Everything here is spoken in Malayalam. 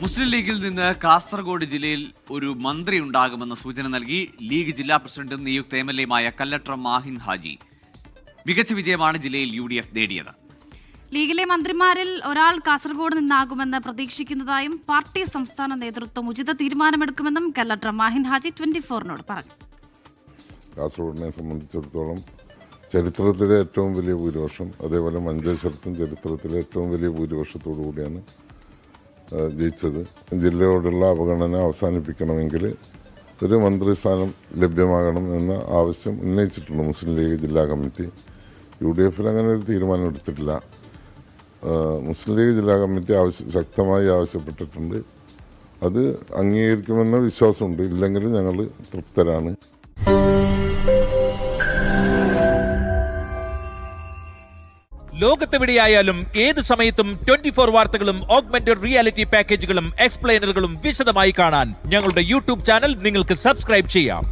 മുസ്ലിം ലീഗിൽ നിന്ന് കാസർഗോഡ് ജില്ലയിൽ ഒരു മന്ത്രി ഉണ്ടാകുമെന്ന സൂചന നൽകി ലീഗ് ജില്ലാ പ്രസിഡന്റും നിയുക്ത എംഎൽഎയുമായ കല്ലട്ര മാഹിൻ ഹാജി. മികച്ച വിജയമാണ് ജില്ലയിൽ UDF നേടിയത്. ലീഗിലെ മന്ത്രിമാരിൽ ഒരാൾ കാസർഗോഡ് നിന്നാകുമെന്ന് പ്രതീക്ഷിക്കുന്നതായും പാർട്ടി സംസ്ഥാന നേതൃത്വം ഉചിത തീരുമാനമെടുക്കുമെന്നും കല്ലട്ര മാഹിൻ ഹാജി 24-നോട് പറഞ്ഞു. കാസർഗോഡിനെ സംബന്ധിച്ചിടത്തോളം ചരിത്രത്തിലെ ഏറ്റവും വലിയ ഭൂരിപക്ഷം, അതേപോലെ മഞ്ചേശ്വരത്തും ചരിത്രത്തിലെ ഏറ്റവും വലിയ ഭൂരിപക്ഷത്തോടു കൂടിയാണ് ജയിച്ചത്. ജില്ലയോടുള്ള അവഗണന അവസാനിപ്പിക്കണമെങ്കിൽ ഒരു മന്ത്രിസ്ഥാനം ലഭ്യമാകണം എന്ന ആവശ്യം ഉന്നയിച്ചിട്ടുണ്ട് മുസ്ലിം ലീഗ് ജില്ലാ കമ്മിറ്റി. UDFൽ അങ്ങനെ ഒരു തീരുമാനം എടുത്തിട്ടില്ല. മുസ്ലിം ലീഗ് ജില്ലാ കമ്മിറ്റി ശക്തമായി ആവശ്യപ്പെട്ടിട്ടുണ്ട്. അത് അംഗീകരിക്കുമെന്ന വിശ്വാസമുണ്ട്. ഇല്ലെങ്കിൽ ഞങ്ങൾ തൃപ്തരാണ്. ലോകത്തെവിടെയായാലും ഏത് സമയത്തും 24 വാർത്തകളും ഓഗ്മെന്റഡ് റിയാലിറ്റി പാക്കേജുകളും എക്സ്പ്ലെയിനറുകളും വിശദമായി കാണാൻ ഞങ്ങളുടെ YouTube ചാനൽ നിങ്ങൾക്ക് സബ്സ്ക്രൈബ് ചെയ്യാം.